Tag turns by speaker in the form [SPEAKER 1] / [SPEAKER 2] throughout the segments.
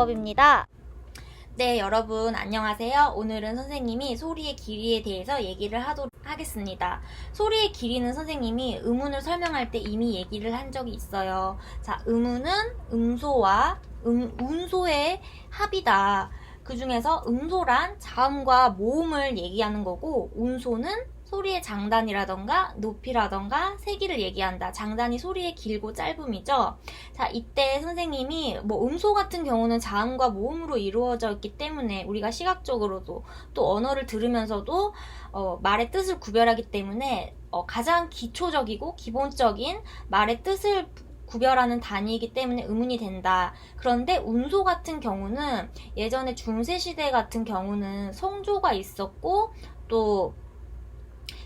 [SPEAKER 1] 방법입니다. 네, 여러분 안녕하세요. 오늘은 선생님이 소리의 길이에 대해서 얘기를 하도록 하겠습니다. 소리의 길이는 선생님이 음운을 설명할 때 이미 얘기를 한 적이 있어요. 자, 음운은 음소와 운소의 합이다. 그 중에서 음소란 자음과 모음을 얘기하는 거고, 운소는 소리의 장단이라던가 높이라던가 세기를 얘기한다. 장단이 소리의 길고 짧음이죠. 자, 이때 선생님이 음소 같은 경우는 자음과 모음으로 이루어져 있기 때문에 우리가 시각적으로도 또 언어를 들으면서도 말의 뜻을 구별하기 때문에 가장 기초적이고 기본적인 말의 뜻을 구별하는 단위이기 때문에 음운이 된다. 그런데 운소 같은 경우는 예전에 중세시대 같은 경우는 성조가 있었고 또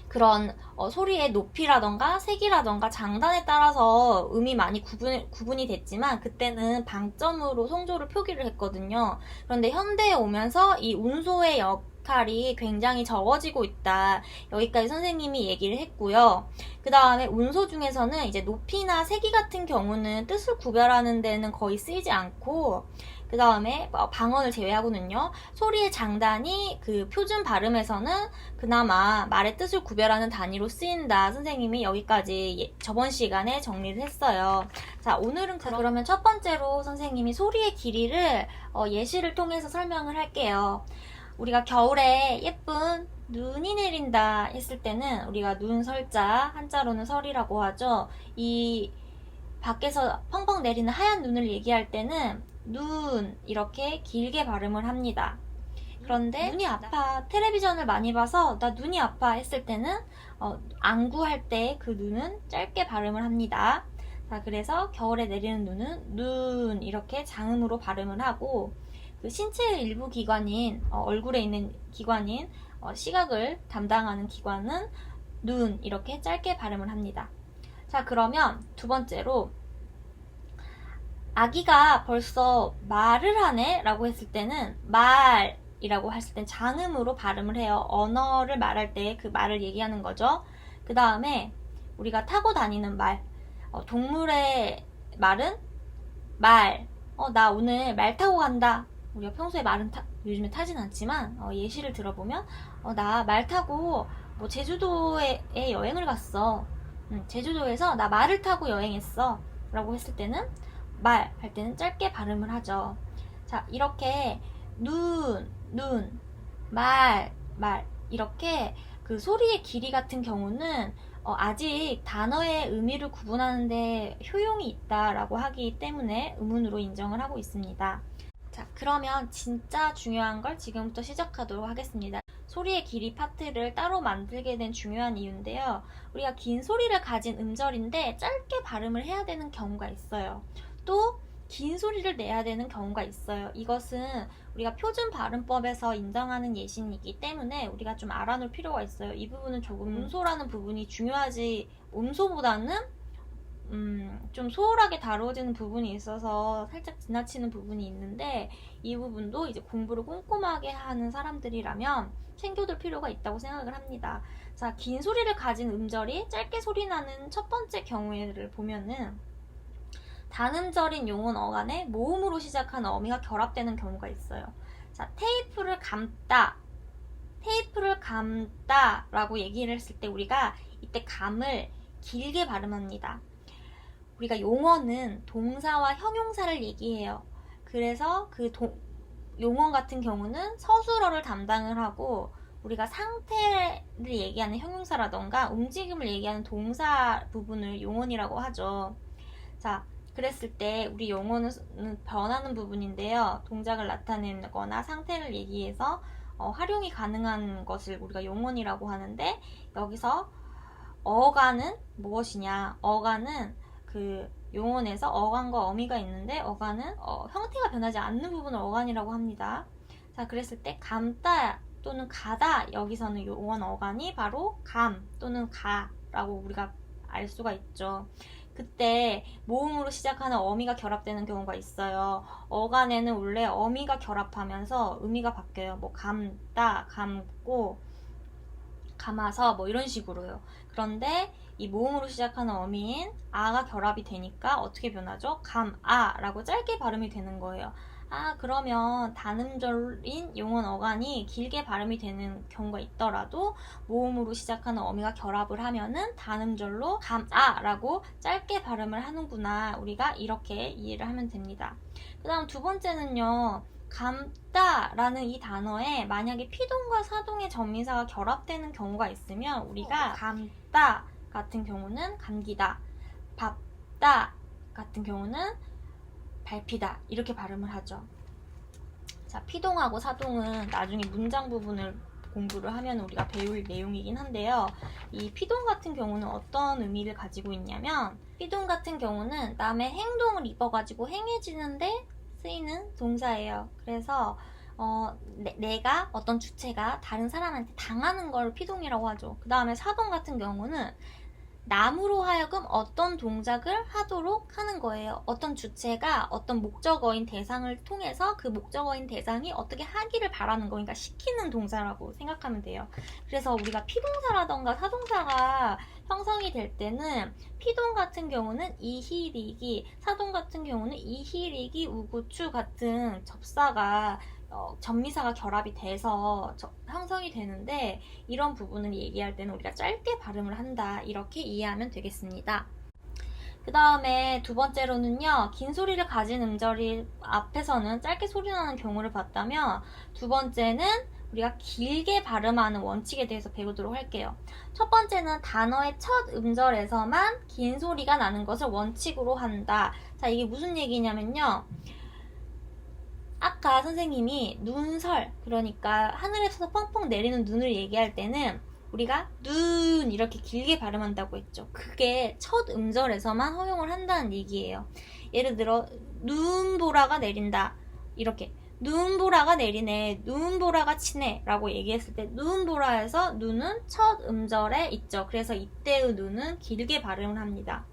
[SPEAKER 1] 그런 소리의 높이라던가 색이라던가 장단에 따라서 음이 많이 구분이 됐지만 그때는 방점으로 성조를 표기를 했거든요. 그런데 현대에 오면서 이 운소의 역할이 굉장히 적어지고 있다. 여기까지 선생님이 얘기를 했고요. 그 다음에 운소 중에서는 이제 높이나 세기 같은 경우는 뜻을 구별하는 데는 거의 쓰이지 않고 그 다음에 방언을 제외하고는요. 소리의 장단이 그 표준 발음에서는 그나마 말의 뜻을 구별하는 단위로 쓰인다. 선생님이 여기까지 저번 시간에 정리를 했어요. 자, 오늘은 그러면 첫 번째로 선생님이 소리의 길이를 예시를 통해서 설명을 할게요. 우리가 겨울에 예쁜 눈이 내린다 했을 때는 우리가 눈설자, 한자로는 설이라고 하죠. 이 밖에서 펑펑 내리는 하얀 눈을 얘기할 때는 눈 이렇게 길게 발음을 합니다. 그런데 눈이 아파, 텔레비전을 많이 봐서 나 눈이 아파 했을 때는 안구할 때 그 눈은 짧게 발음을 합니다. 자, 그래서 겨울에 내리는 눈은 눈 이렇게 장음으로 발음을 하고 그 신체의 일부 기관인 얼굴에 있는 기관인 시각을 담당하는 기관은 눈 이렇게 짧게 발음을 합니다. 자, 그러면 두 번째로 아기가 벌써 말을 하네 라고 했을 때는 말이라고 했을 땐 장음으로 발음을 해요. 언어를 말할 때 그 말을 얘기하는 거죠. 그 다음에 우리가 타고 다니는 말, 동물의 말은 말, 나 오늘 말 타고 간다. 우리가 평소에 말은 요즘에 타진 않지만 예시를 들어보면 나 말 타고 제주도에 여행을 갔어. 제주도에서 나 말을 타고 여행했어 라고 했을 때는 말 할 때는 짧게 발음을 하죠. 자, 이렇게 눈, 말 이렇게 그 소리의 길이 같은 경우는 아직 단어의 의미를 구분하는데 효용이 있다라고 하기 때문에 음운으로 인정을 하고 있습니다. 자, 그러면 진짜 중요한 걸 지금부터 시작하도록 하겠습니다. 소리의 길이 파트를 따로 만들게 된 중요한 이유인데요. 우리가 긴 소리를 가진 음절인데 짧게 발음을 해야 되는 경우가 있어요. 또 긴 소리를 내야 되는 경우가 있어요. 이것은 우리가 표준 발음법에서 인정하는 예시이기 때문에 우리가 좀 알아놓을 필요가 있어요. 이 부분은 조금 음소라는 부분이 중요하지 음소보다는 좀 소홀하게 다뤄지는 부분이 있어서 살짝 지나치는 부분이 있는데 이 부분도 이제 공부를 꼼꼼하게 하는 사람들이라면 챙겨둘 필요가 있다고 생각을 합니다. 자, 긴 소리를 가진 음절이 짧게 소리나는 첫 번째 경우를 보면은 단음절인 용언 어간에 모음으로 시작하는 어미가 결합되는 경우가 있어요. 자, 테이프를 감다 라고 얘기를 했을 때 우리가 이때 감을 길게 발음합니다. 우리가 용언은 동사와 형용사를 얘기해요. 그래서 그 용언 같은 경우는 서술어를 담당을 하고 우리가 상태를 얘기하는 형용사라던가 움직임을 얘기하는 동사 부분을 용언이라고 하죠. 자, 그랬을 때 우리 용어는 변하는 부분인데요. 동작을 나타내거나 상태를 얘기해서 활용이 가능한 것을 우리가 용언이라고 하는데 여기서 어간은 무엇이냐? 어간은 그 용언에서 어간과 어미가 있는데 어간은 형태가 변하지 않는 부분을 어간이라고 합니다. 자, 그랬을 때 감다 또는 가다 여기서는 용언 어간이 바로 감 또는 가라고 우리가 알 수가 있죠. 그때 모음으로 시작하는 어미가 결합되는 경우가 있어요. 어간에는 원래 어미가 결합하면서 의미가 바뀌어요. 감다, 감고, 감아서 이런 식으로요. 그런데 이 모음으로 시작하는 어미인 아가 결합이 되니까 어떻게 변하죠? 감아라고 짧게 발음이 되는 거예요. 그러면 단음절인 용언 어간이 길게 발음이 되는 경우가 있더라도 모음으로 시작하는 어미가 결합을 하면은 단음절로 라고 짧게 발음을 하는구나. 우리가 이렇게 이해를 하면 됩니다. 그 다음 두 번째는요. 감다라는 이 단어에 만약에 피동과 사동의 전미사가 결합되는 경우가 있으면 우리가 감다 같은 경우는 감기다, 밟다 같은 경우는 밟히다 이렇게 발음을 하죠. 자, 피동하고 사동은 나중에 문장 부분을 공부를 하면 우리가 배울 내용이긴 한데요. 이 피동 같은 경우는 어떤 의미를 가지고 있냐면 피동 같은 경우는 남의 행동을 입어가지고 행해지는데 쓰이는 동사예요. 그래서 내가 어떤 주체가 다른 사람한테 당하는 걸 피동이라고 하죠. 그 다음에 사동 같은 경우는 남으로 하여금 어떤 동작을 하도록 하는 거예요. 어떤 주체가 어떤 목적어인 대상을 통해서 그 목적어인 대상이 어떻게 하기를 바라는 거니까 시키는 동사라고 생각하면 돼요. 그래서 우리가 피동사라던가 사동사가 형성이 될 때는 피동 같은 경우는 이히리기, 사동 같은 경우는 이히리기, 우구추 같은 접사가 전미사가 결합이 돼서 형성이 되는데 이런 부분을 얘기할 때는 우리가 짧게 발음을 한다 이렇게 이해하면 되겠습니다. 그 다음에 두 번째로는요. 긴 소리를 가진 음절이 앞에서는 짧게 소리 나는 경우를 봤다면 두 번째는 우리가 길게 발음하는 원칙에 대해서 배우도록 할게요. 첫 번째는 단어의 첫 음절에서만 긴 소리가 나는 것을 원칙으로 한다. 자, 이게 무슨 얘기냐면요. 아까 선생님이 눈설, 그러니까 하늘에서 펑펑 내리는 눈을 얘기할 때는 우리가 눈 이렇게 길게 발음한다고 했죠. 그게 첫 음절에서만 허용을 한다는 얘기예요. 예를 들어 눈보라가 내린다 이렇게 눈보라가 내리네, 눈보라가 치네 라고 얘기했을 때 눈보라에서 눈은 첫 음절에 있죠. 그래서 이때의 눈은 길게 발음을 합니다.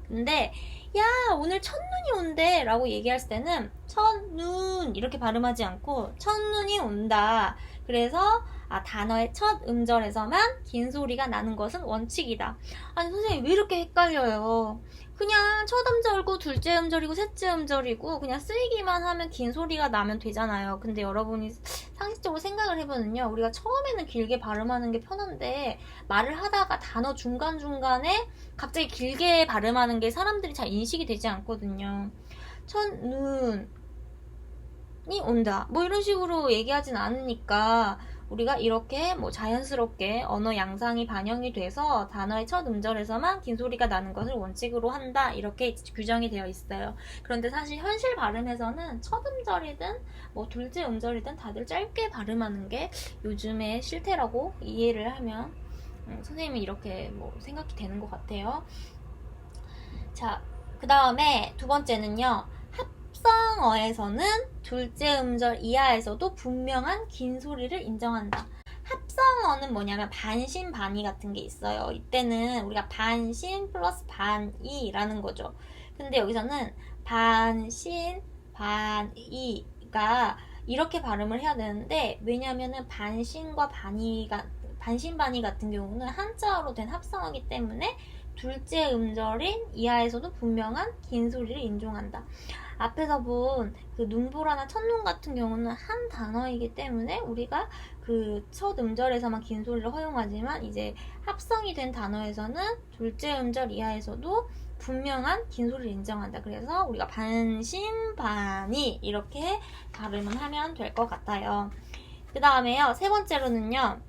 [SPEAKER 1] 근데 야 오늘 첫눈이 온대 라고 얘기할 때는 첫눈 이렇게 발음하지 않고 첫눈이 온다. 그래서 단어의 첫 음절에서만 긴 소리가 나는 것은 원칙이다. 아니 선생님 왜 이렇게 헷갈려요? 그냥 첫 음절이고 둘째 음절이고 셋째 음절이고 그냥 쓰이기만 하면 긴 소리가 나면 되잖아요. 근데 여러분이 상식적으로 생각을 해보면요. 우리가 처음에는 길게 발음하는 게 편한데 말을 하다가 단어 중간중간에 갑자기 길게 발음하는 게 사람들이 잘 인식이 되지 않거든요. 첫눈이 온다. 뭐 이런 식으로 얘기하진 않으니까 우리가 이렇게 뭐 자연스럽게 언어 양상이 반영이 돼서 단어의 첫 음절에서만 긴 소리가 나는 것을 원칙으로 한다 이렇게 규정이 되어 있어요. 그런데 사실 현실 발음에서는 첫 음절이든 뭐 둘째 음절이든 다들 짧게 발음하는 게 요즘의 실태라고 이해를 하면 선생님이 이렇게 뭐 생각이 되는 것 같아요. 자, 그 다음에 두 번째는요. 합성어에서는 둘째 음절 이하에서도 분명한 긴 소리를 인정한다. 합성어는 뭐냐면 반신 반의 같은 게 있어요. 이때는 우리가 반신 플러스 반이라는 거죠. 근데 여기서는 반신 반이가 이렇게 발음을 해야 되는데 왜냐면은 반신과 반신 반의 같은 경우는 한자어로 된 합성어이기 때문에 둘째 음절인 이하에서도 분명한 긴 소리를 인정한다. 앞에서 본 그 눈보라나 첫눈 같은 경우는 한 단어이기 때문에 우리가 그 첫 음절에서만 긴 소리를 허용하지만 이제 합성이 된 단어에서는 둘째 음절 이하에서도 분명한 긴 소리를 인정한다. 그래서 우리가 반신반의 이렇게 발음을 하면 될 것 같아요. 그 다음에요. 세 번째로는요.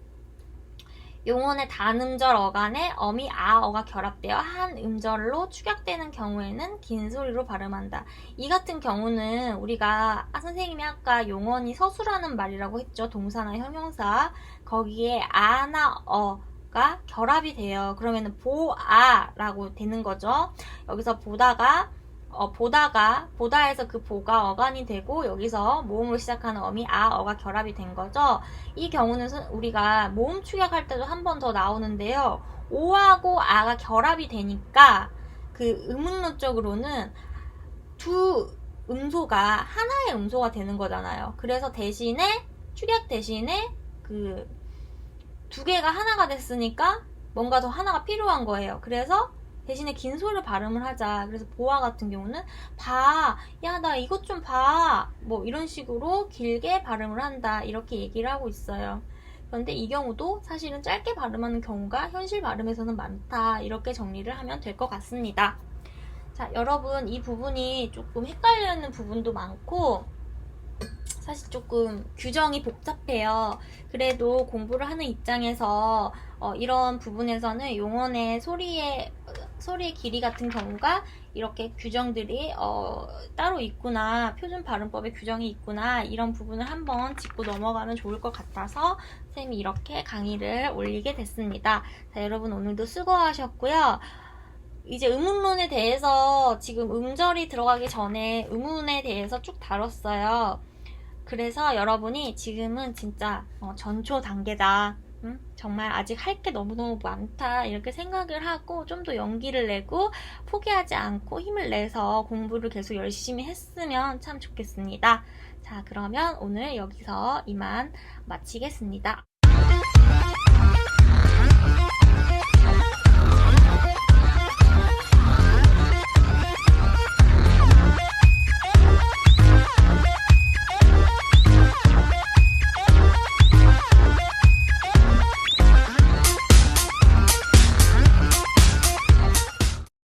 [SPEAKER 1] 용언의 단음절 어간에 어미 아어가 결합되어 한 음절로 축약되는 경우에는 긴 소리로 발음한다. 이 같은 경우는 우리가 선생님이 아까 용언이 서술하는 말이라고 했죠. 동사나 형용사. 거기에 아나 어가 결합이 돼요. 그러면은 보아라고 되는 거죠. 여기서 보다에서 그 보가 어간이 되고 여기서 모음으로 시작하는 어미 아어가 결합이 된 거죠. 이 경우는 우리가 모음 축약할 때도 한 번 더 나오는데요. 오하고 아가 결합이 되니까 그 음운론적으로는 두 음소가 하나의 음소가 되는 거잖아요. 그래서 대신에 축약 대신에 그 두 개가 하나가 됐으니까 뭔가 더 하나가 필요한 거예요. 그래서 대신에 긴 소리로 발음을 하자. 그래서 보아 같은 경우는 봐, 야, 나 이것 좀 봐. 뭐 이런 식으로 길게 발음을 한다. 이렇게 얘기를 하고 있어요. 그런데 이 경우도 사실은 짧게 발음하는 경우가 현실 발음에서는 많다. 이렇게 정리를 하면 될 것 같습니다. 자, 여러분 이 부분이 조금 헷갈리는 부분도 많고 사실 조금 규정이 복잡해요. 그래도 공부를 하는 입장에서 이런 부분에서는 용언의 소리의 길이 같은 경우가 이렇게 규정들이 따로 있구나, 표준 발음법에 규정이 있구나, 이런 부분을 한번 짚고 넘어가면 좋을 것 같아서 쌤이 이렇게 강의를 올리게 됐습니다. 자, 여러분 오늘도 수고하셨고요. 이제 의문론에 대해서 지금 음절이 들어가기 전에 의문에 대해서 쭉 다뤘어요. 그래서 여러분이 지금은 진짜 전초 단계다. 정말 아직 할 게 너무너무 많다. 이렇게 생각을 하고 좀 더 용기를 내고 포기하지 않고 힘을 내서 공부를 계속 열심히 했으면 참 좋겠습니다. 자, 그러면 오늘 여기서 이만 마치겠습니다.